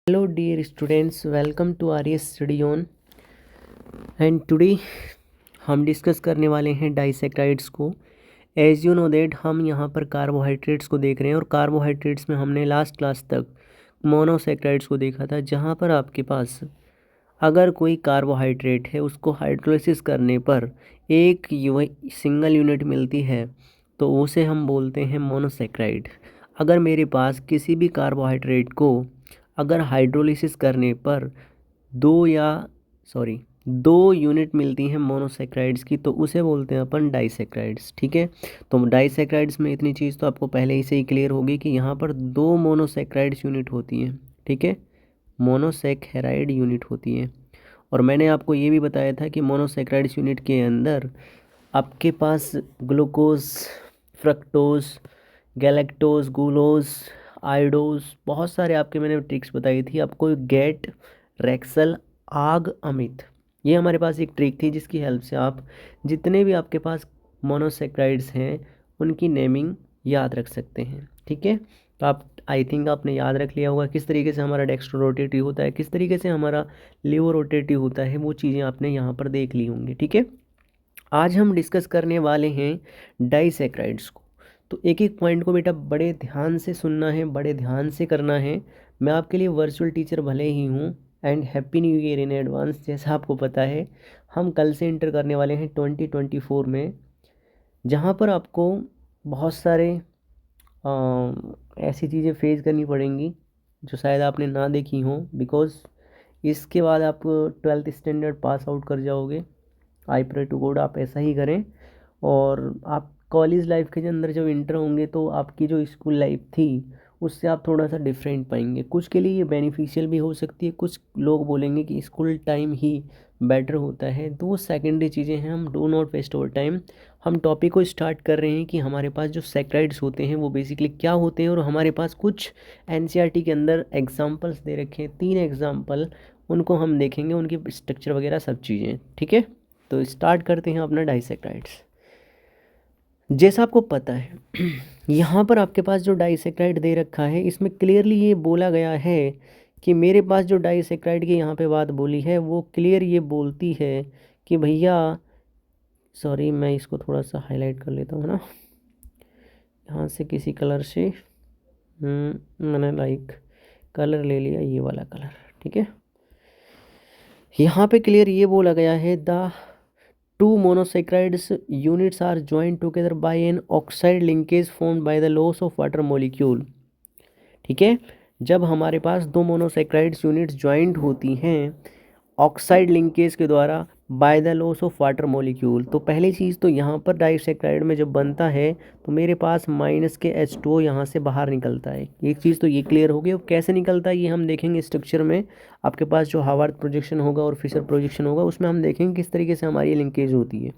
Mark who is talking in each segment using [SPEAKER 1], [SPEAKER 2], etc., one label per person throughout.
[SPEAKER 1] Hello dear students, welcome to RS Study On and today हम discuss करने वाले हैं डाइसेक्राइड्स को। एज यू नो दैट हम यहाँ पर कार्बोहाइड्रेट्स को देख रहे हैं और कार्बोहाइड्रेट्स में हमने लास्ट क्लास तक मोनोसेक्राइड्स को देखा था, जहाँ पर आपके पास अगर कोई कार्बोहाइड्रेट है उसको हाइड्रोलिसिस करने पर एक सिंगल यूनिट मिलती है तो उसे हम बोलते हैं मोनोसेक्राइड। अगर मेरे पास किसी भी कार्बोहाइड्रेट को अगर हाइड्रोलिसिस करने पर दो यूनिट मिलती हैं मोनोसेक्राइड्स की तो उसे बोलते हैं अपन डाइसेक्राइड्स। ठीक है, तो डाइसेक्राइड्स में इतनी चीज़ तो आपको पहले ही से ही क्लियर होगी कि यहाँ पर दो मोनोसेक्राइड्स यूनिट होती हैं। ठीक है, मोनोसेक्राइड यूनिट होती है। और मैंने आपको ये भी बताया था कि मोनोसेक्राइड्स यूनिट के अंदर आपके पास ग्लूकोज, फ्रक्टोज, गैलेक्टोज, गुलोज, आयोडोज, बहुत सारे आपके मैंने ट्रिक्स बताई थी आपको। गेट, रेक्सल, आग, अमित, ये हमारे पास एक ट्रिक थी जिसकी हेल्प से आप जितने भी आपके पास मोनोसेक्राइड्स हैं उनकी नेमिंग याद रख सकते हैं। ठीक है, तो आप आई थिंक आपने याद रख लिया होगा किस तरीके से हमारा डेक्स्ट्रो रोटेटिव होता है, किस तरीके से हमारा लिवो रोटेटिव होता है, वो चीज़ें आपने यहाँ पर देख ली होंगी। ठीक है, आज हम डिस्कस करने वाले हैं डाइसेक्राइड्स को। तो एक एक पॉइंट को बेटा बड़े ध्यान से सुनना है, बड़े ध्यान से करना है। मैं आपके लिए वर्चुअल टीचर भले ही हूँ and happy new year in advance. जैसा आपको पता है हम कल से इंटर करने वाले हैं 2024 में, जहाँ पर आपको बहुत सारे ऐसी चीज़ें फेस करनी पड़ेंगी जो शायद आपने ना देखी हों, बिकॉज़ इसके बाद आप 12th स्टैंडर्ड पास आउट कर जाओगे। आई प्रे टू गॉड आप ऐसा ही करें। और आप कॉलेज लाइफ के अंदर जब इंटर होंगे तो आपकी जो स्कूल लाइफ थी उससे आप थोड़ा सा डिफरेंट पाएंगे। कुछ के लिए ये बेनिफिशियल भी हो सकती है, कुछ लोग बोलेंगे कि स्कूल टाइम ही बेटर होता है, तो वो सेकेंडरी चीज़ें हैं। हम do not waste over time, हम टॉपिक को स्टार्ट कर रहे हैं कि हमारे पास जो सेक्राइड्स होते हैं वो बेसिकली क्या होते हैं। और हमारे पास कुछ एनसीईआरटी के अंदर एग्जांपल्स दे रखे हैं, 3 एग्जांपल, उनको हम देखेंगे, उनकी स्ट्रक्चर वगैरह सब चीज़ें। ठीक है, तो स्टार्ट करते हैं अपना डाइसेक्राइड्स। जैसा आपको पता है यहाँ पर आपके पास जो डाइसेक्राइड दे रखा है इसमें क्लियरली ये बोला गया है कि मेरे पास जो डाइसेक्राइड की यहाँ पे बात बोली है वो क्लियर ये बोलती है कि भैया, सॉरी मैं इसको थोड़ा सा हाईलाइट कर लेता हूँ ना, यहाँ से किसी कलर से मैंने लाइक कलर ले लिया, ये वाला कलर। ठीक है, यहाँ पे क्लियर ये बोला गया है the two monosaccharides units are joined together by an oxide linkage formed by the loss of water molecule। ठीक है, जब हमारे पास दो मोनोसेक्राइड्स यूनिट्स ज्वाइंट होती हैं ऑक्साइड लिंकेज के द्वारा by the loss of water molecule, तो पहली चीज़ तो यहाँ पर डाइसेक्राइड में जब बनता है तो मेरे पास माइनस के H2O यहाँ से बाहर निकलता है। एक चीज़ तो ये क्लियर होगी। और कैसे निकलता है ये हम देखेंगे स्ट्रक्चर में। आपके पास जो हावर्थ प्रोजेक्शन होगा और फिशर प्रोजेक्शन होगा उसमें हम देखेंगे किस तरीके से हमारी लिंकेज होती है।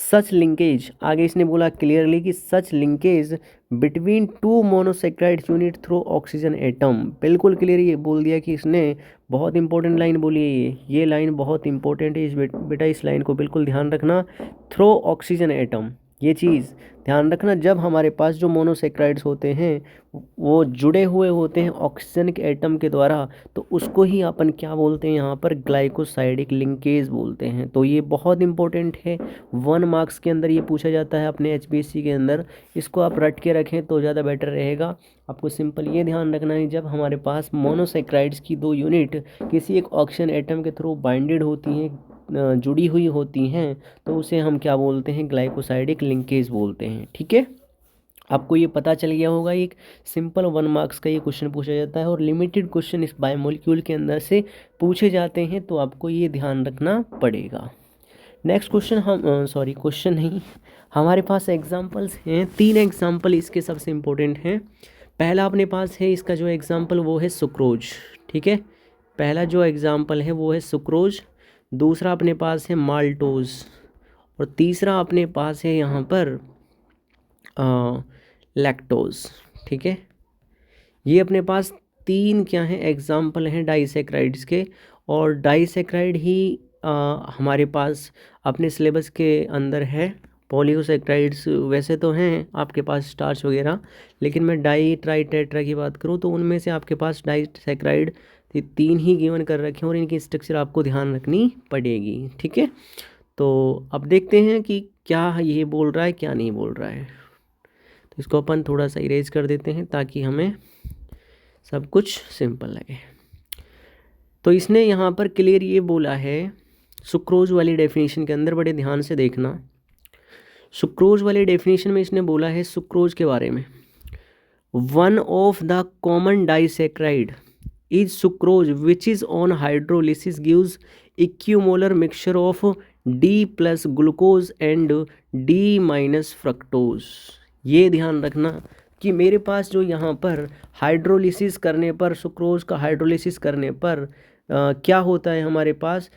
[SPEAKER 1] सच लिंकेज, आगे इसने बोला क्लियरली कि such linkage between two monosaccharide unit through oxygen atom. बिल्कुल क्लियर ये बोल दिया कि इसने बहुत इंपॉर्टेंट लाइन बोली है, ये लाइन बहुत इंपॉर्टेंट है। इस बेटा इस लाइन को बिल्कुल ध्यान रखना, थ्रो ऑक्सीजन एटम, ये चीज़ ध्यान रखना। जब हमारे पास जो मोनोसेक्राइड्स होते हैं वो जुड़े हुए होते हैं ऑक्सीजन के एटम के द्वारा, तो उसको ही अपन क्या बोलते हैं यहाँ पर, ग्लाइकोसाइडिक लिंकेज बोलते हैं। तो ये बहुत इंपॉर्टेंट है, 1 मार्क्स के अंदर ये पूछा जाता है अपने HPSC के अंदर। इसको आप रट के रखें तो ज़्यादा बेटर रहेगा। आपको सिंपल ये ध्यान रखना है, जब हमारे पास मोनोसेक्राइड्स की दो यूनिट किसी एक ऑक्सीजन एटम के थ्रू बाइंडेड होती हैं, जुड़ी हुई होती हैं, तो उसे हम क्या बोलते हैं, ग्लाइकोसाइडिक लिंकेज बोलते हैं। ठीक है, आपको ये पता चल गया होगा। एक सिंपल 1 मार्क्स का ये क्वेश्चन पूछा जाता है और लिमिटेड क्वेश्चन इस बायोमोलिक्यूल के अंदर से पूछे जाते हैं, तो आपको ये ध्यान रखना पड़ेगा। नेक्स्ट क्वेश्चन क्वेश्चन नहीं, हमारे पास एग्जांपल्स हैं, 3 एग्जांपल इसके सबसे इम्पोर्टेंट हैं। पहला अपने पास है इसका जो एग्जांपल वो है सुक्रोज। ठीक है, पहला जो एग्जांपल है वो है सुक्रोज, दूसरा अपने पास है माल्टोज और तीसरा अपने पास है यहाँ पर लैक्टोज। ठीक है, ये अपने पास 3 क्या हैं, एग्जाम्पल हैं डाइसेक्राइड्स के। और डाइसेक्राइड ही हमारे पास अपने सिलेबस के अंदर है पॉलीसैकेराइड्स वैसे तो हैं आपके पास स्टार्च वगैरह, लेकिन मैं डाई ट्राई टेट्रा की बात करूँ तो उनमें से आपके पास डाईसैकेराइड 3 ही गिवन कर रखे हैं और इनकी स्ट्रक्चर आपको ध्यान रखनी पड़ेगी। ठीक है, तो अब देखते हैं कि क्या ये बोल रहा है क्या नहीं बोल रहा है। तो इसको अपन थोड़ा सा इरेज कर देते हैं ताकि हमें सब कुछ सिंपल लगे। तो इसने यहाँ पर क्लियर ये बोला है सुक्रोज वाली डेफिनेशन के अंदर, बड़े ध्यान से देखना। सुक्रोज वाली डेफिनेशन में इसने बोला है सुक्रोज के बारे में, one of the common disaccharide is sucrose which is on hydrolysis gives equimolar mixture of D plus glucose and D minus fructose. ये ध्यान रखना कि मेरे पास जो यहाँ पर हाइड्रोलिसिस करने पर, सुक्रोज का हाइड्रोलिसिस करने पर क्या होता है, हमारे पास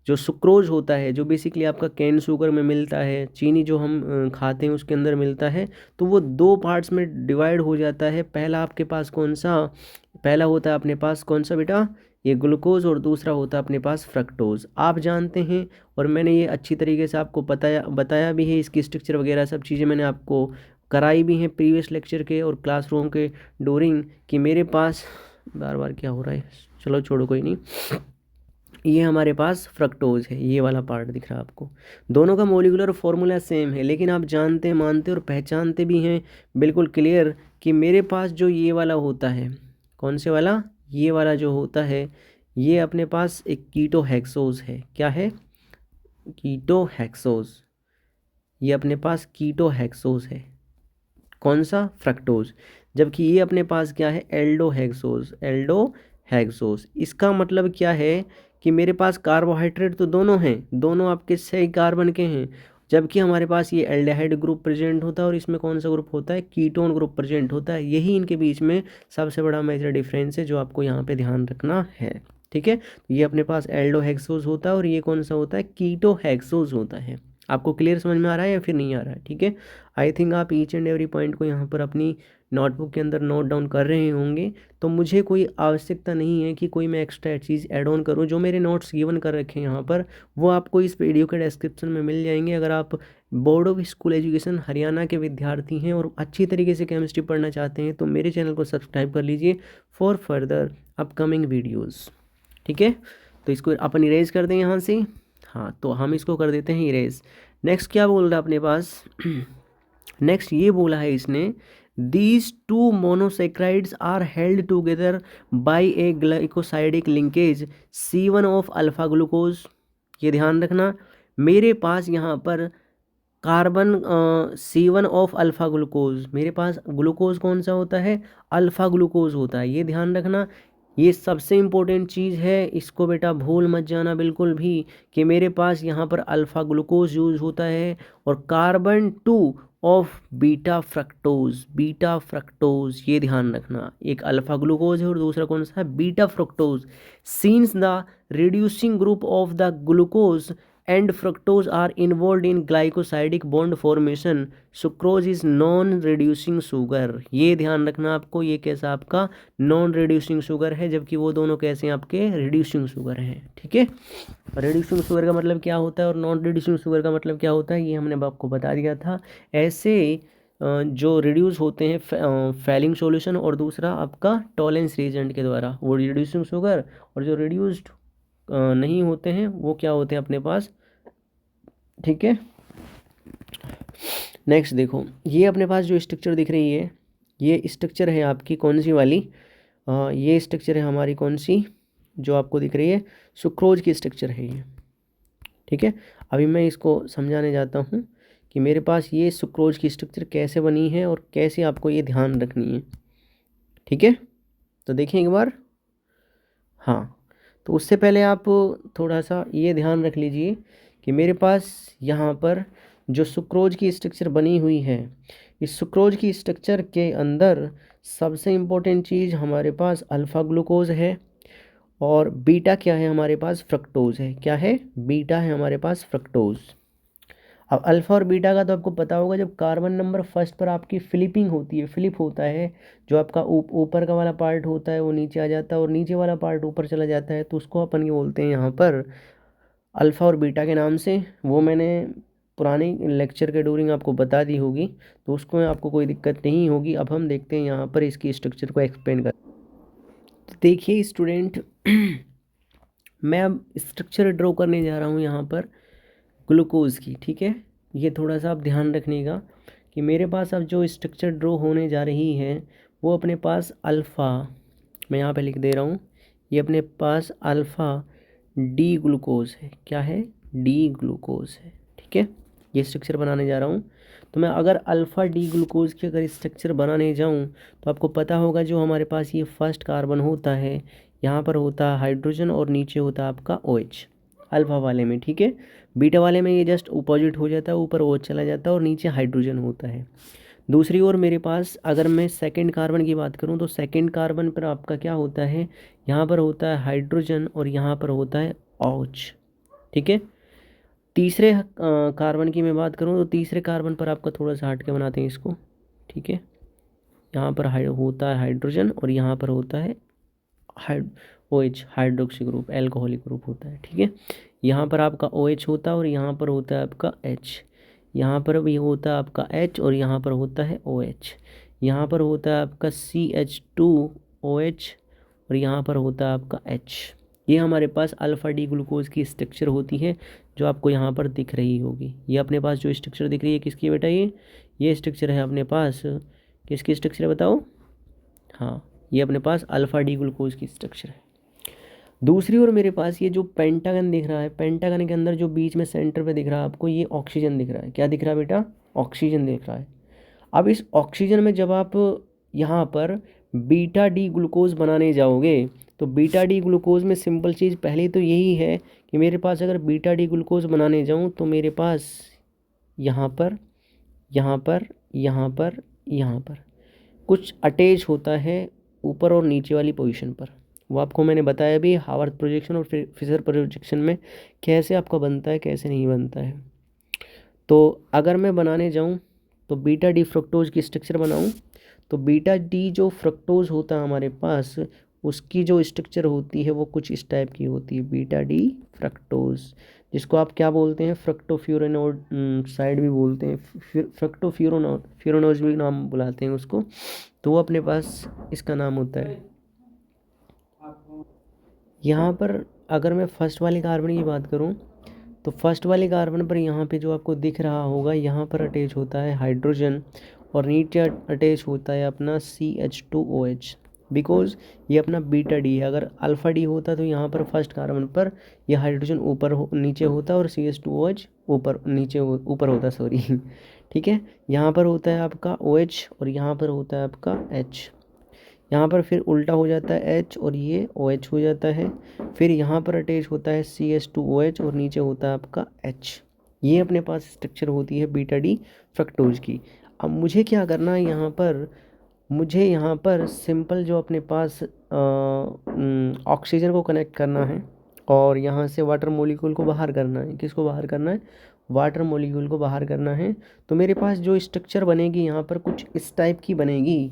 [SPEAKER 1] जो सुक्रोज होता है जो बेसिकली आपका कैन शुगर में मिलता है, चीनी जो हम खाते हैं उसके अंदर मिलता है, तो वो 2 पार्ट्स में डिवाइड हो जाता है। पहला आपके पास कौन सा, पहला होता है अपने पास कौन सा बेटा, ये ग्लूकोज, और दूसरा होता है अपने पास फ्रक्टोज। आप जानते हैं और मैंने ये अच्छी तरीके से आपको बताया भी है, इसकी स्ट्रक्चर वगैरह सब चीज़ें मैंने आपको कराई भी हैं प्रीवियस लेक्चर के और क्लासरूम के डोरिंग, कि मेरे पास बार बार क्या हो रहा है, चलो छोड़ो कोई नहीं, ये हमारे पास फ्रक्टोज है, ये वाला पार्ट दिख रहा है आपको। दोनों का मोलिकुलर फॉर्मूला सेम है, लेकिन आप जानते मानते और पहचानते भी हैं बिल्कुल क्लियर कि मेरे पास जो ये वाला होता है, कौन से वाला, ये वाला जो होता है, ये अपने पास एक कीटो हेक्सोज है। क्या है, कीटो हेक्सोज, ये अपने पास कीटो हेक्सोज है। कौन सा, फ्रक्टोज। जबकि ये अपने पास क्या है, एल्डो हेक्सोज, एल्डो हेक्सोज। इसका मतलब क्या है कि मेरे पास कार्बोहाइड्रेट तो दोनों हैं, दोनों आपके सही कार्बन के हैं, जबकि हमारे पास ये एल्डिहाइड ग्रुप प्रेजेंट होता है और इसमें कौन सा ग्रुप होता है, कीटोन ग्रुप प्रेजेंट होता है। यही इनके बीच में सबसे बड़ा मेजर डिफरेंस है जो आपको यहाँ पे ध्यान रखना है। ठीक है, तो ये अपने पास एल्डो हेक्सोज होता है और ये कौन सा होता है, कीटो हेक्सोज होता है। आपको क्लियर समझ में आ रहा है या फिर नहीं आ रहा है। ठीक है, आई थिंक आप ईच एंड एवरी पॉइंट को यहाँ पर अपनी नोटबुक के अंदर नोट डाउन कर रहे होंगे, तो मुझे कोई आवश्यकता नहीं है कि कोई मैं एक्स्ट्रा चीज़ ऐड ऑन करूँ। जो मेरे नोट्स गिवन कर रखे हैं यहाँ पर, वो आपको इस वीडियो के डिस्क्रिप्शन में मिल जाएंगे। अगर आप board of school education Haryana के विद्यार्थी हैं और अच्छी तरीके से केमिस्ट्री पढ़ना चाहते हैं तो मेरे चैनल को सब्सक्राइब कर लीजिए फॉर फर्दर अपकमिंग वीडियोज़। ठीक है, तो इसको अपन इरेज कर दें यहाँ से। हाँ, तो हम इसको कर देते हैं इरेज। नेक्स्ट क्या बोल रहा है अपने पास, नेक्स्ट ये बोला है इसने, these two monosaccharides are held together by a glycosidic linkage C1 of alpha glucose. ये ध्यान रखना, मेरे पास यहाँ पर carbon C1 of alpha glucose, मेरे पास ग्लूकोज कौन सा होता है, अल्फा ग्लूकोज होता है। ये ध्यान रखना, ये सबसे इम्पोर्टेंट चीज़ है, इसको बेटा भूल मत जाना बिल्कुल भी, कि मेरे पास यहाँ पर अल्फ़ा ग्लूकोज यूज होता है और carbon 2 of beta fructose, beta fructose. ये ध्यान रखना, एक अल्फ़ा ग्लूकोज है और दूसरा कौन सा है, beta fructose. Since the reducing group of the glucose and fructose are involve in glycosidic bond formation, sucrose is non reducing sugar. ये ध्यान रखना आपको, ये कैसा आपका नॉन रिड्यूसिंग शुगर है, जबकि वो दोनों कैसे हैं आपके रिड्यूसिंग शुगर हैं। ठीक है, रिड्यूसिंग शुगर का मतलब क्या होता है और नॉन रिड्यूसिंग शुगर का मतलब क्या होता है, ये हमने आपको बता दिया था। ऐसे जो रिड्यूस होते हैं फैलिंग सॉल्यूशन और दूसरा आपका टॉलेंस रीजेंट के द्वारा, वो रिड्यूसिंग शुगर, और जो रिड्यूस्ड नहीं होते हैं वो क्या होते हैं अपने पास। ठीक है, नेक्स्ट देखो, ये अपने पास जो स्ट्रक्चर दिख रही है, ये स्ट्रक्चर है आपकी कौन सी वाली, ये स्ट्रक्चर है हमारी कौन सी, जो आपको दिख रही है, सुक्रोज की स्ट्रक्चर है ये। ठीक है, अभी मैं इसको समझाने जाता हूँ कि मेरे पास ये सुक्रोज की स्ट्रक्चर कैसे बनी है और कैसे आपको ये ध्यान रखनी है। ठीक है, तो देखिए एक बार। हाँ, तो उससे पहले आप थोड़ा सा ये ध्यान रख लीजिए कि मेरे पास यहाँ पर जो सुक्रोज की स्ट्रक्चर बनी हुई है, इस सुक्रोज की स्ट्रक्चर के अंदर सबसे इम्पोर्टेंट चीज़ हमारे पास अल्फ़ा ग्लूकोज है और बीटा क्या है हमारे पास, फ्रक्टोज है। क्या है, बीटा है हमारे पास फ्रक्टोज। अब अल्फ़ा और बीटा का तो आपको पता होगा, जब कार्बन नंबर फर्स्ट पर आपकी फ्लिपिंग होती है, फ्लिप होता है, जो आपका ऊपर का वाला पार्ट होता है वो नीचे आ जाता है और नीचे वाला पार्ट ऊपर चला जाता है, तो उसको अपन ये बोलते हैं यहाँ पर अल्फ़ा और बीटा के नाम से। वो मैंने पुराने लेक्चर के ड्यूरिंग आपको बता दी होगी, तो उसको आपको कोई दिक्कत नहीं होगी। अब हम देखते हैं यहाँ पर इसकी स्ट्रक्चर को एक्सप्लेन कर। तो देखिए स्टूडेंट, मैं अब स्ट्रक्चर ड्रॉ करने जा रहा हूँ यहाँ पर ग्लूकोज की, ठीक है। ये थोड़ा सा आप ध्यान रखिएगा कि मेरे पास अब जो स्ट्रक्चर ड्रॉ होने जा रही है वो अपने पास अल्फ़ा, मैं यहाँ पे लिख दे रहा हूँ, ये अपने पास अल्फ़ा डी ग्लूकोज है। क्या है? डी ग्लूकोज है, ठीक है। ये स्ट्रक्चर बनाने जा रहा हूँ। तो मैं अगर अल्फ़ा डी ग्लूकोज की अगर स्ट्रक्चर बनाने जाऊँ तो आपको पता होगा जो हमारे पास ये फर्स्ट कार्बन होता है, यहाँ पर होता है हाइड्रोजन और नीचे होता है आपका OH अल्फ़ा वाले में, ठीक है। बीटा वाले में ये जस्ट अपोजिट हो जाता है, ऊपर OH चला जाता है और नीचे हाइड्रोजन होता है। दूसरी ओर मेरे पास अगर मैं सेकंड कार्बन की बात करूं तो सेकंड कार्बन पर आपका क्या होता है, यहाँ पर होता है हाइड्रोजन और यहाँ पर होता है OH, ठीक है। तीसरे कार्बन की मैं बात करूं तो तीसरे कार्बन पर आपका थोड़ा सा हट के बनाते हैं इसको, ठीक है। यहाँ पर होता है हाइड्रोजन और यहाँ पर होता है OH hydroxy group, alcoholic group होता है, ठीक है। यहाँ पर आपका OH होता है और यहाँ पर होता है आपका H, यहाँ पर भी होता है आपका H और यहाँ पर होता है OH, यहाँ पर होता है आपका CH2OH और यहाँ पर होता है आपका H। ये हमारे पास अल्फ़ा डी ग्लूकोज की स्ट्रक्चर होती है जो आपको यहाँ पर दिख रही होगी। ये अपने पास जो स्ट्रक्चर दिख रही है किसकी बेटा? ये स्ट्रक्चर है अपने पास, किसकी स्ट्रक्चर है बताओ? हाँ, ये अपने पास अल्फ़ा डी ग्लूकोज की स्ट्रक्चर है। दूसरी ओर मेरे पास ये जो पेंटागन दिख रहा है, पेंटागन के अंदर जो बीच में सेंटर पे दिख रहा है आपको, ये ऑक्सीजन दिख रहा है। क्या दिख रहा है बेटा? ऑक्सीजन दिख रहा है। अब इस ऑक्सीजन में जब आप यहाँ पर बीटा डी ग्लूकोज बनाने जाओगे तो बीटा डी ग्लूकोज में सिंपल चीज़ पहले तो यही है कि मेरे पास अगर बीटा डी ग्लूकोज बनाने जाऊँ तो मेरे पास यहाँ पर यहाँ पर यहाँ पर यहाँ पर कुछ अटैच होता है ऊपर और नीचे वाली पोजीशन पर। वो आपको मैंने बताया भी हावर्थ प्रोजेक्शन और फिशर प्रोजेक्शन में कैसे आपका बनता है, कैसे नहीं बनता है। तो अगर मैं बनाने जाऊं तो बीटा डी फ्रक्टोज की स्ट्रक्चर बनाऊं तो बीटा डी जो फ्रक्टोज होता है हमारे पास, उसकी जो स्ट्रक्चर होती है वो कुछ इस टाइप की होती है, बीटा डी फ्रक्टोज, जिसको आप क्या बोलते हैं? फ्रक्टोफ्यूरेनोड साइड भी बोलते हैं, फ्यूरोनोज भी नाम बुलाते हैं उसको। तो वो अपने पास इसका नाम होता है। यहाँ पर अगर मैं फर्स्ट वाले कार्बन की बात करूँ तो फर्स्ट वाले कार्बन पर यहाँ पे जो आपको दिख रहा होगा, यहाँ पर अटैच होता है हाइड्रोजन और नीचे अटैच होता है अपना CH2OH, बिकॉज ये अपना बीटा डी है। अगर अल्फ़ा डी होता तो यहाँ पर फर्स्ट कार्बन पर यह हाइड्रोजन नीचे होता और CH2OH ऊपर होता, सॉरी ठीक है। यहाँ पर होता है आपका OH और यहाँ पर होता है आपका H, यहाँ पर फिर उल्टा हो जाता है H और ये OH हो जाता है। फिर यहाँ पर अटैच होता है CH2OH और नीचे होता है आपका H। ये अपने पास स्ट्रक्चर होती है बीटा डी फ्रक्टोज की। अब मुझे क्या करना है यहाँ पर? मुझे यहाँ पर सिंपल जो अपने पास ऑक्सीजन को कनेक्ट करना है और यहाँ से वाटर मॉलिक्यूल को बाहर करना है। किसको बाहर करना है? वाटर मॉलिक्यूल को बाहर करना है। तो मेरे पास जो स्ट्रक्चर बनेगी यहाँ पर कुछ इस टाइप की बनेगी।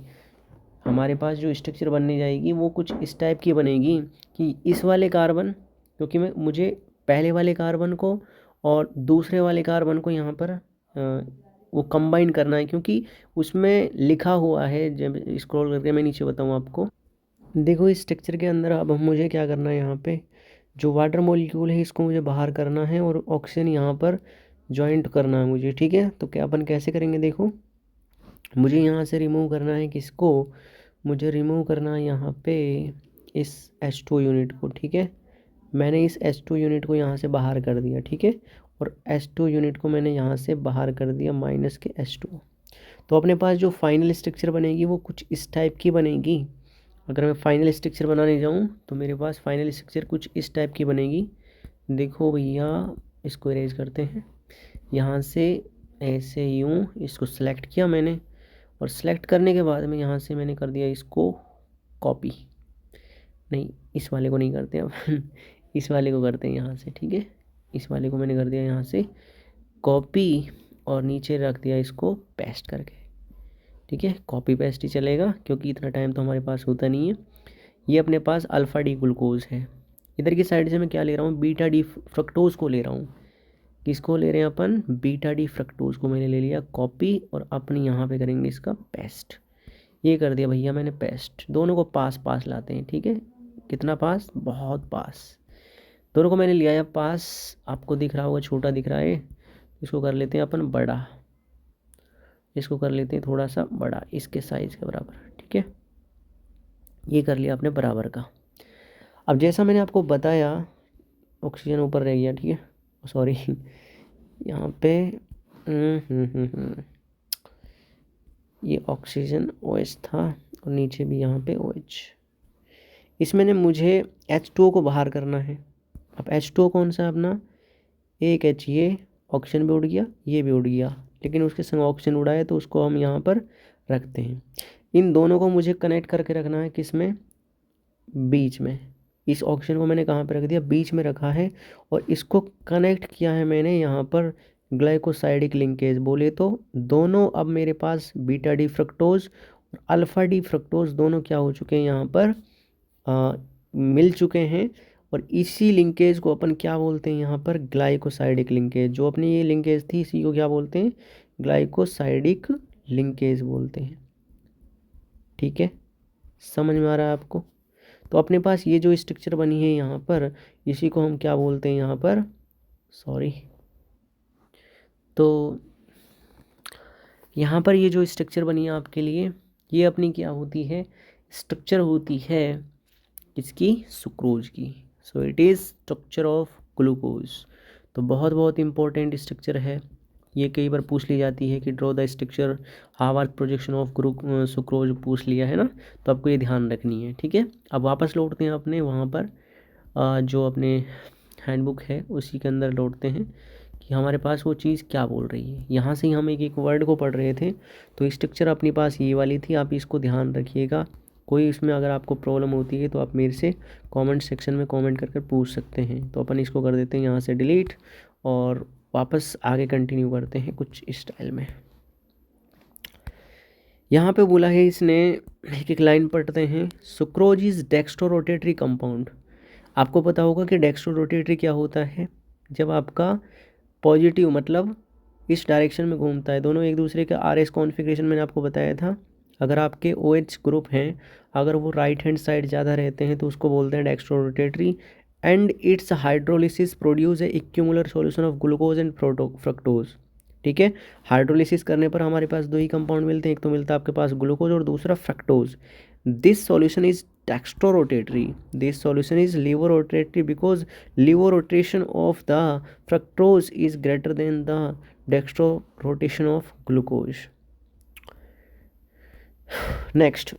[SPEAKER 1] हमारे पास जो स्ट्रक्चर बनने जाएगी वो कुछ इस टाइप की बनेगी कि इस वाले कार्बन, क्योंकि मुझे पहले वाले कार्बन को और दूसरे वाले कार्बन को यहाँ पर वो कंबाइन करना है, क्योंकि उसमें लिखा हुआ है, जब स्क्रॉल करके मैं नीचे बताऊँ आपको, देखो इस स्ट्रक्चर के अंदर अब मुझे क्या करना है, यहाँ पे जो वाटर मॉलिक्यूल है इसको मुझे बाहर करना है और ऑक्सीजन यहाँ पर जॉइंट करना है मुझे, ठीक है। तो क्या अपन कैसे करेंगे? देखो, मुझे यहाँ से रिमूव करना है किसको? मुझे रिमूव करना है यहाँ पे इस H2 यूनिट को, ठीक है। मैंने इस H2 यूनिट को यहाँ से बाहर कर दिया, ठीक है, और H2 यूनिट को मैंने यहाँ से बाहर कर दिया माइनस के H2। तो अपने पास जो फाइनल स्ट्रक्चर बनेगी वो कुछ इस टाइप की बनेगी। अगर मैं फाइनल स्ट्रक्चर बनाने जाऊँ तो मेरे पास फाइनल स्ट्रक्चर कुछ इस टाइप की बनेगी। देखो भैया, इसको इरेज करते हैं, यहाँ से ऐसे यूँ इसको सेलेक्ट किया मैंने, और सेलेक्ट करने के बाद में यहाँ से मैंने कर दिया इसको कॉपी, नहीं इस वाले को नहीं करते अब इस वाले को करते हैं यहाँ से, ठीक है। इस वाले को मैंने कर दिया यहाँ से कॉपी और नीचे रख दिया इसको पेस्ट करके, ठीक है। कॉपी पेस्ट ही चलेगा क्योंकि इतना टाइम तो हमारे पास होता नहीं है। ये अपने पास अल्फ़ा डी ग्लूकोज है। इधर की साइड से मैं क्या ले रहा हूँ? बीटा डी फ्रक्टोज को ले रहा हूँ। किसको ले रहे हैं अपन, बीटा डी फ्रक्टोज को मैंने ले लिया कॉपी और अपने यहाँ पे करेंगे इसका पेस्ट। ये कर दिया भैया मैंने पेस्ट। दोनों को पास पास लाते हैं, ठीक है, कितना पास, बहुत पास। दोनों को मैंने लिया है पास, आपको दिख रहा होगा छोटा दिख रहा है, इसको कर लेते हैं अपन बड़ा, इसको कर लेते हैं थोड़ा सा बड़ा, इसके साइज़ के बराबर, ठीक है। ये कर लिया आपने बराबर का। अब जैसा मैंने आपको बताया, ऑक्सीजन ऊपर रह गया, ठीक है, सॉरी यहाँ पे ये ऑक्सीजन OH था और नीचे भी यहाँ पे OH। इसमें ने मुझे H2O को बाहर करना है। अब H2O कौन सा है अपना, एक H, ये ऑक्सीजन भी उड़ गया, ये भी उड़ गया, लेकिन उसके संग ऑक्सीजन उड़ा है तो उसको हम यहाँ पर रखते हैं। इन दोनों को मुझे कनेक्ट करके रखना है, किस में, बीच में। इस ऑक्सीजन को मैंने कहाँ पे रख दिया, बीच में रखा है, और इसको कनेक्ट किया है मैंने यहाँ पर ग्लाइकोसाइडिक लिंकेज बोले तो। दोनों अब मेरे पास बीटा डी फ्रक्टोज और अल्फा डी फ्रक्टोज दोनों क्या हो चुके हैं यहाँ पर मिल चुके हैं, और इसी लिंकेज को अपन क्या बोलते हैं यहाँ पर, ग्लाइकोसाइडिक लिंकेज। जो अपनी ये लिंकेज थी इसी को क्या बोलते हैं, ग्लाइकोसाइडिक लिंकेज बोलते हैं, ठीक है, समझ में आ रहा है आपको। तो अपने पास ये जो स्ट्रक्चर बनी है यहाँ पर, इसी को हम क्या बोलते हैं यहाँ पर, सॉरी, तो यहाँ पर ये जो स्ट्रक्चर बनी है आपके लिए, ये अपनी क्या होती है, स्ट्रक्चर होती है इसकी सुक्रोज की। So it is structure of glucose. तो बहुत बहुत इम्पोर्टेंट स्ट्रक्चर है ये, कई बार पूछ ली जाती है कि draw the structure Haworth projection of sucrose, पूछ लिया है ना, तो आपको ये ध्यान रखनी है, ठीक है। अब वापस लौटते हैं अपने वहाँ पर जो अपने हैंडबुक है उसी के अंदर लौटते हैं कि हमारे पास वो चीज़ क्या बोल रही है। यहाँ से ही हम एक एक वर्ड को पढ़ रहे थे, तो स्ट्रक्चर अपने पास ये वाली थी, आप इसको ध्यान रखिएगा। कोई इसमें अगर आपको प्रॉब्लम होती है तो आप मेरे से कमेंट सेक्शन में कमेंट करके पूछ सकते हैं। तो अपन इसको कर देते हैं यहाँ से डिलीट, और वापस आगे कंटिन्यू करते हैं कुछ स्टाइल में। यहाँ पे बोला है इसने, एक एक लाइन पढ़ते हैं। Sucrose is dextrorotatory compound. आपको पता होगा कि डेक्स्ट्रो रोटेटरी क्या होता है, जब आपका पॉजिटिव मतलब इस डायरेक्शन में घूमता है, दोनों एक दूसरे का RS कॉन्फ़िगरेशन मैंने आपको बताया था। अगर आपके OH ग्रुप हैं, अगर वो राइट हैंड साइड ज़्यादा रहते हैं तो उसको बोलते हैं dextro rotatory, and its hydrolysis produce a equimolar solution of glucose and fructose, ठीक है। हाइड्रोलिसिस करने पर हमारे पास दो ही कंपाउंड मिलते हैं, एक तो मिलता है आपके पास ग्लूकोज और दूसरा fructose. This solution is dextrorotatory. This solution is levorotatory because levo-rotation of the fructose is greater than the dextro-rotation of glucose. Next,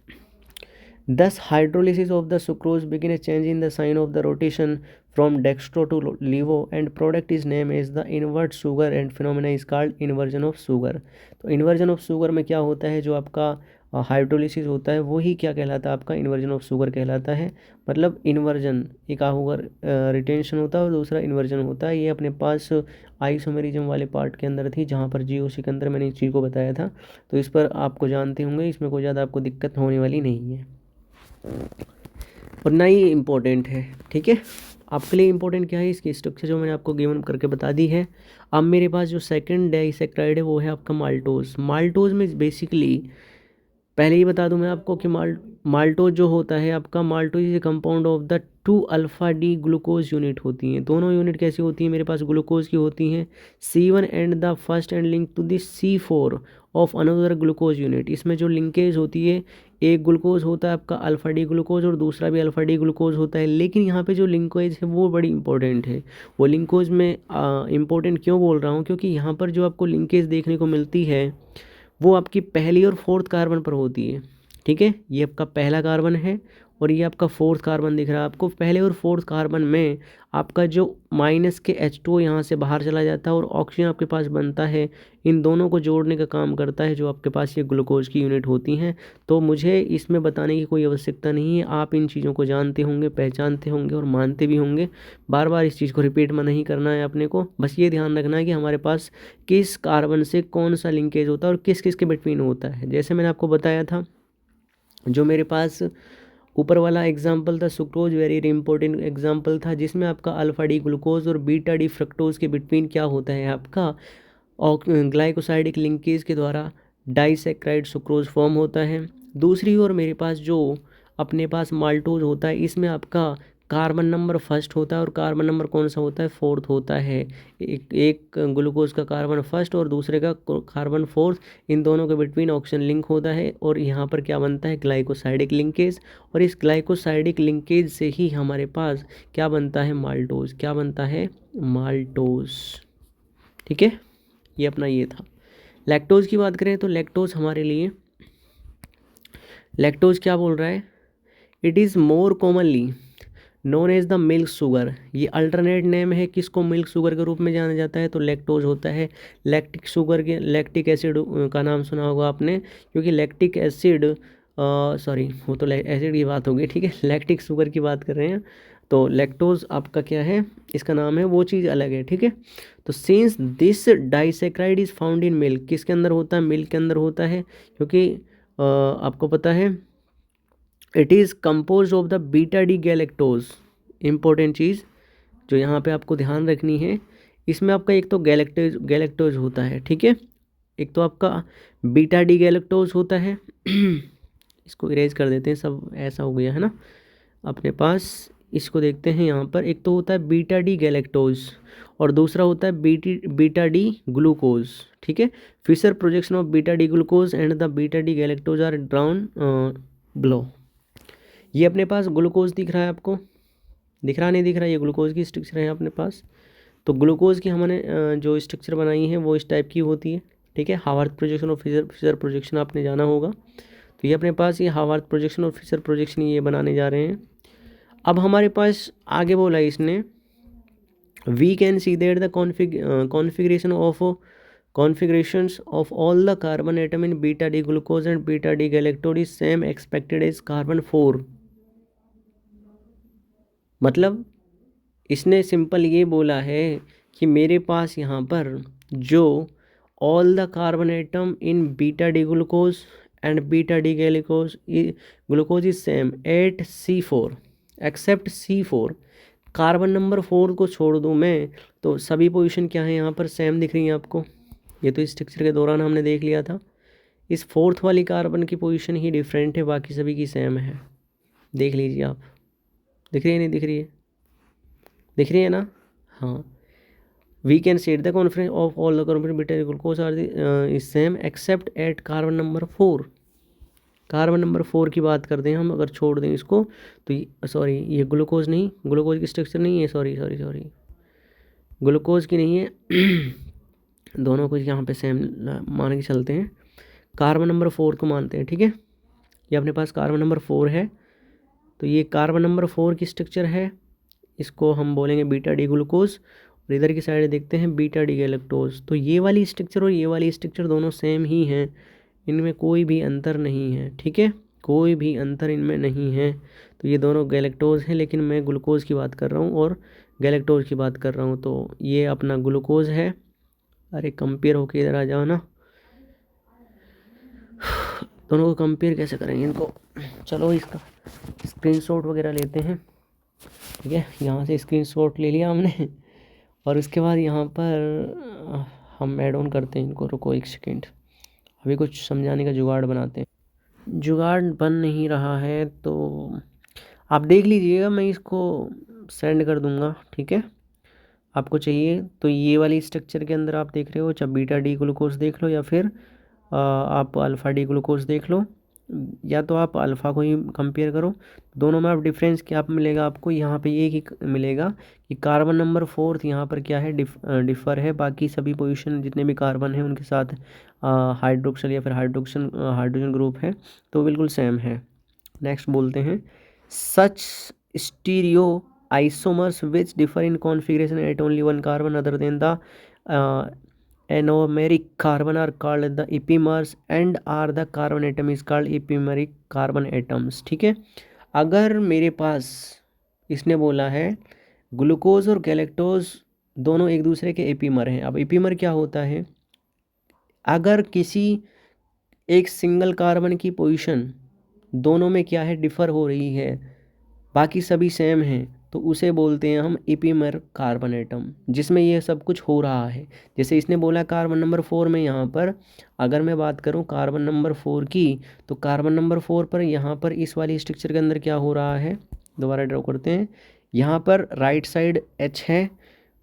[SPEAKER 1] thus hydrolysis of the sucrose begin a change in the sign of the rotation from dextro to levo, and product is named as the invert sugar and phenomena is called inversion of sugar. तो inversion of sugar में क्या होता है, जो आपका hydrolysis होता है वही क्या कहलाता है, आपका इन्वर्जन ऑफ शुगर कहलाता है। मतलब इन्वर्जन एक होगा रिटेंशन होता है और दूसरा इन्वर्जन होता है। ये अपने पास आइसोमेरिज्म वाले पार्ट के अंदर थी, जहाँ पर GOC के अंदर मैंने इस चीज़ को बताया था। तो इस पर आपको जानते होंगे, इसमें कोई ज़्यादा आपको दिक्कत होने वाली नहीं है और ना ही इम्पोर्टेंट है, ठीक है। आपके लिए इम्पोर्टेंट क्या है, इसकी स्ट्रक्चर जो मैंने आपको गिवन करके बता दी है। अब मेरे पास जो सेकंड डाइसैक्राइड है वो है आपका माल्टोज। माल्टोज में बेसिकली पहले ही बता दूं मैं आपको कि माल्टोज जो होता है आपका, maltose is a compound of the 2 alpha D glucose unit होती हैं। दोनों यूनिट कैसी होती हैं, मेरे पास ग्लूकोज की होती हैं, C1 and the first end link to the C4 of another glucose unit. इसमें जो लिंकेज होती है, एक ग्लूकोज होता है आपका अल्फा डी ग्लूकोज और दूसरा भी अल्फा डी ग्लूकोज होता है। लेकिन यहाँ पे जो लिंकेज है वो बड़ी इंपॉर्टेंट है। वो लिंकेज में इंपॉर्टेंट क्यों बोल रहा हूँ, क्योंकि यहाँ पर जो आपको लिंकेज देखने को मिलती है वो आपकी पहली और फोर्थ कार्बन पर होती है, ठीक है। ये आपका पहला कार्बन है और ये आपका फोर्थ कार्बन दिख रहा है आपको। पहले और फोर्थ कार्बन में आपका जो माइनस के H2O यहाँ से बाहर चला जाता है और ऑक्सीजन आपके पास बनता है। इन दोनों को जोड़ने का काम करता है जो आपके पास ये ग्लूकोज की यूनिट होती हैं। तो मुझे इसमें बताने की कोई आवश्यकता नहीं है, आप इन चीज़ों को जानते होंगे, पहचानते होंगे और मानते भी होंगे। बार बार इस चीज़ को रिपीट में नहीं करना है अपने को, बस ये ध्यान रखना है कि हमारे पास किस कार्बन से कौन सा लिंकेज होता है और किस किस के बिटवीन होता है। जैसे मैंने आपको बताया था, जो मेरे पास ऊपर वाला एग्जाम्पल था सुक्रोज, वेरी इंपॉर्टेंट एग्जाम्पल था, जिसमें आपका अल्फा डी ग्लूकोज और बीटा डी फ्रक्टोज के बिटवीन क्या होता है आपका ग्लाइकोसाइडिक लिंकेज के द्वारा डाइसैक्राइड सुक्रोज फॉर्म होता है। दूसरी ओर मेरे पास जो अपने पास माल्टोज होता है, इसमें आपका कार्बन नंबर फर्स्ट होता है और कार्बन नंबर कौन सा होता है, फोर्थ होता है। एक ग्लूकोज का कार्बन फर्स्ट और दूसरे का कार्बन फोर्थ, इन दोनों के बिटवीन ऑक्सीजन लिंक होता है और यहाँ पर क्या बनता है, ग्लाइकोसाइडिक लिंकेज। और इस ग्लाइकोसाइडिक लिंकेज से ही हमारे पास क्या बनता है, माल्टोज। क्या बनता है, माल्टोज। ठीक है, ये अपना ये था। लैक्टोज की बात करें तो लैक्टोज हमारे लिए, लैक्टोज क्या बोल रहा है, it is more commonly known as the milk sugar. ये अल्टरनेट नेम है, किसको मिल्क शुगर के रूप में जाना जाता है, तो लैक्टोज होता है। लैक्टिक शुगर के, लैक्टिक एसिड का नाम सुना होगा आपने, क्योंकि लैक्टिक एसिड सॉरी वो तो एसिड की बात होगी, ठीक है, लैक्टिक शुगर की बात कर रहे हैं। तो लैक्टोज आपका क्या है, इसका नाम है, वो चीज़ अलग है, ठीक है। तो since this disaccharide is found in milk, किसके अंदर होता है, मिल्क के अंदर होता है, क्योंकि आपको पता है it is composed of the beta D galactose. Important चीज़ जो यहाँ पे आपको ध्यान रखनी है, इसमें आपका एक तो गैलेक्टोज होता है, ठीक है, एक तो आपका बीटा डी गैलेक्टोज होता है। इसको इरेज कर देते हैं, सब ऐसा हो गया है ना अपने पास। इसको देखते हैं यहाँ पर, एक तो होता है बीटा डी गैलेक्टोज और दूसरा होता है बीटा डी ग्लूकोज, ठीक है। Fischer projection of beta D glucose and the beta D galactose are drawn below. ये अपने पास ग्लूकोज दिख रहा है आपको, दिख रहा नहीं दिख रहा, ये ग्लूकोज की स्ट्रक्चर है अपने पास। तो ग्लूकोज की हमने जो स्ट्रक्चर बनाई है वो इस टाइप की होती है, ठीक है। हावर्थ प्रोजेक्शन और फिशर प्रोजेक्शन आपने जाना होगा। तो ये अपने पास ये हावर्थ प्रोजेक्शन और फिशर प्रोजेक्शन ये बनाने जा रहे हैं। अब हमारे पास आगे बोला इसने, we can see that the configurations of all the carbon atom in beta D glucose and beta D galactose is same expected as carbon 4। मतलब इसने सिंपल ये बोला है कि मेरे पास यहाँ पर जो all the carbon atom in beta D glucose and beta D glucose is same at C4 except C4। Carbon number 4 को छोड़ दूँ मैं तो सभी पोजीशन क्या है यहाँ पर सेम दिख रही है आपको। ये तो इस स्ट्रक्चर के दौरान हमने देख लिया था। इस फोर्थ वाली कार्बन की पोजीशन ही डिफरेंट है, बाकी सभी की सेम है। देख लीजिए आप, दिख रही है नहीं दिख रही है, दिख रही है ना, हाँ। We can set the conference of all the carbon beta glucose are the same except at carbon number 4। Carbon number 4 की बात करते हैं हम, अगर छोड़ दें इसको तो सॉरी ये ग्लूकोज नहीं, ग्लूकोज की स्ट्रक्चर नहीं है, सॉरी ग्लूकोज की नहीं है। दोनों को यहाँ पे सेम मान के चलते हैं, कार्बन नंबर 4 को मानते हैं, ठीक है। ये अपने पास कार्बन नंबर 4 है, तो ये कार्बन नंबर 4 की स्ट्रक्चर है, इसको हम बोलेंगे बीटा डी ग्लूकोज। और इधर की साइड देखते हैं बीटा डी गैलेक्टोज। तो ये वाली स्ट्रक्चर और ये वाली स्ट्रक्चर दोनों सेम ही हैं, इनमें कोई भी अंतर नहीं है, ठीक है, कोई भी अंतर इनमें नहीं है। तो ये दोनों गैलेक्टोज हैं, लेकिन मैं ग्लूकोज की बात कर रहा हूँ और गैलेक्टोज की बात कर रहा हूँ। तो ये अपना ग्लूकोज है। अरे कंपेयर होके इधर आ जाओ ना, दोनों को कंपेयर कैसे करेंगे इनको, चलो इसका स्क्रीनशॉट वगैरह लेते हैं, ठीक है। यहाँ से स्क्रीनशॉट ले लिया हमने और उसके बाद यहाँ पर हम ऐड ऑन करते हैं इनको। रुको एक सेकेंड, अभी कुछ समझाने का जुगाड़ बनाते हैं। जुगाड़ बन नहीं रहा है तो आप देख लीजिएगा, मैं इसको सेंड कर दूँगा, ठीक है। आपको चाहिए तो ये वाली स्ट्रक्चर के अंदर आप देख रहे हो, चाहे बीटा डी ग्लूकोज देख लो या फिर आप अल्फ़ा डी ग्लूकोज देख लो, या तो आप अल्फ़ा को ही कंपेयर करो। दोनों में आप डिफरेंस क्या मिलेगा आपको, यहाँ पे ये ही मिलेगा कि कार्बन नंबर 4 यहाँ पर क्या है, डिफ़र है। बाकी सभी पोजीशन जितने भी कार्बन हैं उनके साथ हाइड्रोक्सल या फिर हाइड्रोजन ग्रुप है, तो बिल्कुल सेम है। नेक्स्ट बोलते हैं, सच stereo isomers which differ in configuration at only one carbon other than the anomeric carbon are called the epimers and are the carbon atom is called epimeric carbon atoms, ठीक है। अगर मेरे पास इसने बोला है ग्लूकोज और गैलेक्टोज दोनों एक दूसरे के एपीमर हैं। अब एपीमर क्या होता है, अगर किसी एक सिंगल कार्बन की पोजीशन दोनों में क्या है, डिफ़र हो रही है, बाकी सभी सेम हैं, तो उसे बोलते हैं हम इपीमर कार्बन एटम, जिसमें ये सब कुछ हो रहा है। जैसे इसने बोला कार्बन नंबर 4 में, यहाँ पर अगर मैं बात करूँ कार्बन नंबर 4 की, तो कार्बन नंबर 4 पर यहाँ पर इस वाली स्ट्रक्चर के अंदर क्या हो रहा है, दोबारा ड्रॉ करते हैं। यहाँ पर राइट साइड H है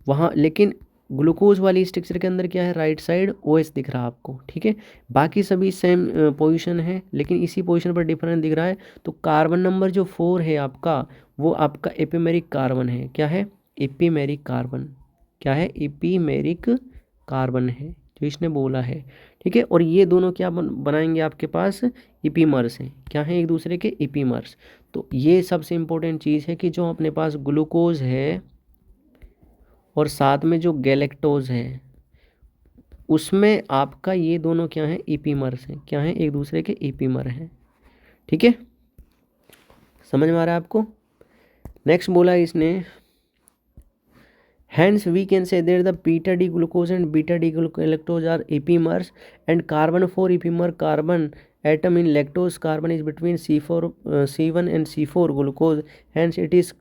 [SPEAKER 1] वहाँ, लेकिन ग्लूकोज वाली स्ट्रक्चर के अंदर क्या है, राइट साइड OH दिख रहा है आपको, ठीक है। बाकी सभी सेम पोजीशन है, लेकिन इसी पोजीशन पर डिफरेंस दिख रहा है। तो कार्बन नंबर जो 4 है आपका, वो आपका एपिमेरिक कार्बन है। क्या है, एपिमेरिक कार्बन। क्या है, एपिमेरिक कार्बन है, जो इसने बोला है, ठीक है। और ये दोनों क्या बनाएंगे आपके पास, इपीमर्स हैं। क्या है, एक दूसरे के इपीमर्स। तो ये सबसे इम्पोर्टेंट चीज़ है कि जो अपने पास ग्लूकोज है और साथ में जो गैलेक्टोज है, उसमें आपका ये दोनों क्या हैं, इपीमर्स हैं। क्या हैं, एक दूसरे के इपीमर हैं, ठीक है। समझ में आ रहा है आपको। नेक्स्ट बोला इसने, hence we can say that the beta D glucose and beta D galactose are epimers, and carbon 4 epimer carbon atom in lactose carbon is between C1 and C4 glucose, hence it is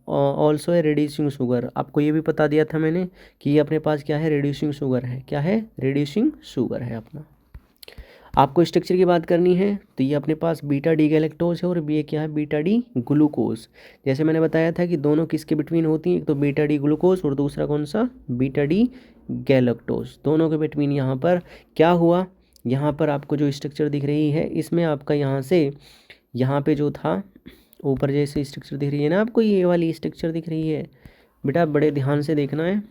[SPEAKER 1] also a reducing sugar। आपको ये भी बता दिया था मैंने कि ये अपने पास क्या है, reducing sugar है। क्या है, reducing sugar है अपना। आपको स्ट्रक्चर की बात करनी है तो ये अपने पास बीटा डी गैलेक्टोज है, और ये क्या है, बीटा डी ग्लूकोज। जैसे मैंने बताया था कि दोनों किसके बिटवीन होती हैं, एक तो बीटा डी ग्लूकोज और दूसरा कौन सा, बीटा डी गैलेक्टोज। दोनों के बिटवीन यहाँ पर क्या हुआ, यहाँ पर आपको जो स्ट्रक्चर दिख रही है, इसमें आपका यहाँ से यहाँ पे जो था ऊपर जैसे स्ट्रक्चर दिख रही है ना आपको, ये वाली स्ट्रक्चर दिख रही है बेटा, बड़े ध्यान से देखना है।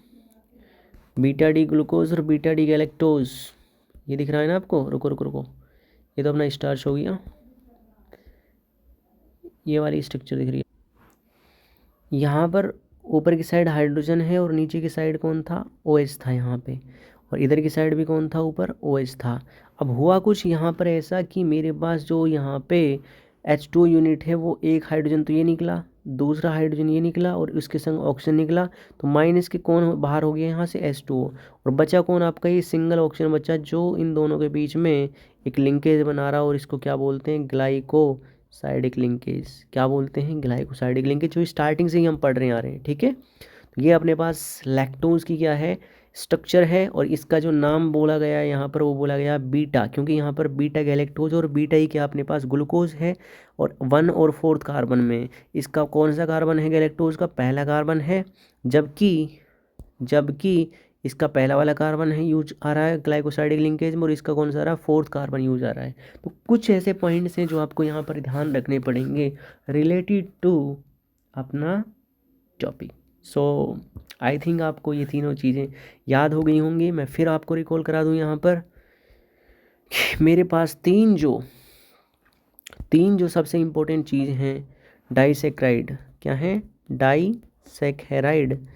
[SPEAKER 1] बीटा डी ग्लूकोज और बीटा डी गैलेक्टोज, ये दिख रहा है ना आपको। रुको रुको रुको, ये तो अपना स्टार्च हो गया, ये वाली स्ट्रक्चर दिख रही है। यहाँ पर ऊपर की साइड हाइड्रोजन है और नीचे की साइड कौन था, OH था यहाँ पे, और इधर की साइड भी कौन था, ऊपर OH था। अब हुआ कुछ यहाँ पर ऐसा कि मेरे पास जो यहाँ पे H2 यूनिट है, वो एक हाइड्रोजन तो ये निकला, दूसरा हाइड्रोजन ये निकला, और उसके संग ऑक्सीजन निकला। तो माइनस के कौन बाहर हो गया यहाँ से, H2O, और बचा कौन आपका, ये सिंगल ऑक्सीजन बचा, जो इन दोनों के बीच में एक लिंकेज बना रहा, और इसको क्या बोलते हैं, ग्लाइकोसाइडिक लिंकेज। क्या बोलते हैं, ग्लाइकोसाइडिक लिंकेज, जो स्टार्टिंग से ही हम पढ़ रहे आ रहे हैं, ठीक है। तो ये अपने पास लैक्टोज की क्या है, स्ट्रक्चर है, और इसका जो नाम बोला गया है यहाँ पर, वो बोला गया बीटा, क्योंकि यहाँ पर बीटा गैलेक्टोज, और बीटा ही क्या अपने पास ग्लूकोज है, और 1 और 4 कार्बन में इसका कौन सा कार्बन है, गैलेक्टोज का पहला कार्बन है, जबकि इसका पहला वाला कार्बन है यूज आ रहा है ग्लाइकोसाइडिक लिंकेज में, और इसका कौन सा आ रहा है, 4th कार्बन यूज आ रहा है। तो कुछ ऐसे पॉइंट्स हैं जो आपको यहाँ पर ध्यान रखने पड़ेंगे रिलेटेड टू अपना टॉपिक। सो आई थिंक आपको ये तीनों चीज़ें याद हो गई होंगी। मैं फिर आपको रिकॉल करा दूँ यहाँ पर, मेरे पास तीन जो सबसे इम्पोर्टेंट चीज़ हैं, डाइसेक्राइड। क्या है, डाइसेक्राइड,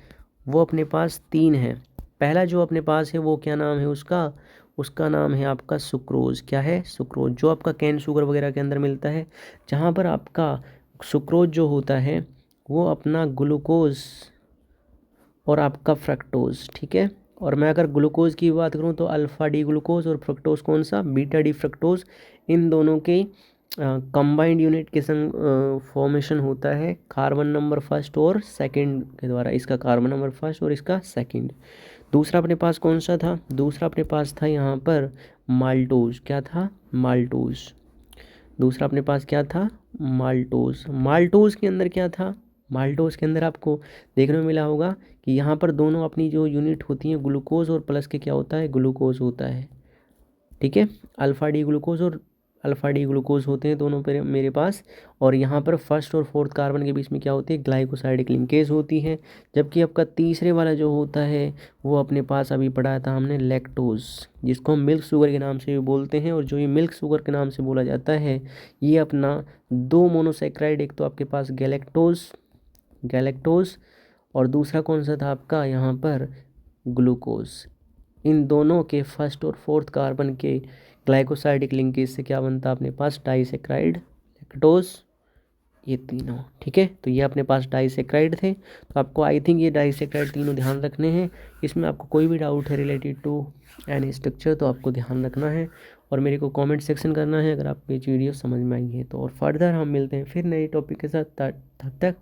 [SPEAKER 1] वो अपने पास 3 है। पहला जो अपने पास है वो क्या नाम है उसका नाम है आपका सुक्रोज। क्या है, सुक्रोज, जो आपका कैन शुगर वगैरह के अंदर मिलता है, जहाँ पर आपका सुक्रोज जो होता है वो अपना ग्लूकोज और आपका फ्रक्टोज, ठीक है। और मैं अगर ग्लूकोज की बात करूँ तो अल्फ़ा डी ग्लूकोज, और फ्रक्टोज कौन सा, बीटा डी फ्रक्टोज। इन दोनों के कंबाइंड यूनिट के संग फॉर्मेशन होता है कार्बन नंबर 1 और 2 के द्वारा। इसका कार्बन नंबर 1 और इसका 2। दूसरा अपने पास कौन सा था, दूसरा अपने पास था यहाँ पर माल्टोज। क्या था, माल्टोज। दूसरा अपने पास क्या था, माल्टोज। माल्टोज के अंदर क्या था, माल्टोज के अंदर आपको देखने में मिला होगा कि यहाँ पर दोनों अपनी जो यूनिट होती हैं, ग्लूकोज और प्लस के क्या होता है, ग्लूकोज होता है, ठीक है। अल्फ़ा डी ग्लूकोज और अल्फ़ा डी ग्लूकोज होते हैं दोनों पर मेरे पास। और यहाँ पर 1st और 4th कार्बन के बीच में क्या होती है, ग्लाइकोसाइडिक लिंकेज होती है। जबकि आपका तीसरे वाला जो होता है वो अपने पास अभी पढ़ा था हमने, लैक्टोज, जिसको हम मिल्क शुगर के नाम से भी बोलते हैं। और जो ये मिल्क शुगर के नाम से बोला जाता है, ये अपना 2 मोनोसेक्राइड, एक तो आपके पास गैलेक्टोज और दूसरा कौन सा था आपका यहाँ पर, ग्लूकोज। इन दोनों के 1st और 4th कार्बन के ग्लाइकोसाइडिक लिंकेज से क्या बनता है अपने पास, डाइसेक्राइड लैक्टोज ये तीनों, ठीक है। तो ये अपने पास डाइसेक्राइड थे, तो आपको आई थिंक ये डाइसेक्राइड तीनों ध्यान रखने हैं। इसमें आपको कोई भी डाउट है रिलेटेड टू एनी स्ट्रक्चर तो आपको ध्यान रखना है और मेरे को कमेंट सेक्शन करना है अगर आपको ये वीडियो समझ में आई है तो। और फर्दर हम मिलते हैं फिर नए टॉपिक के साथ, तब तक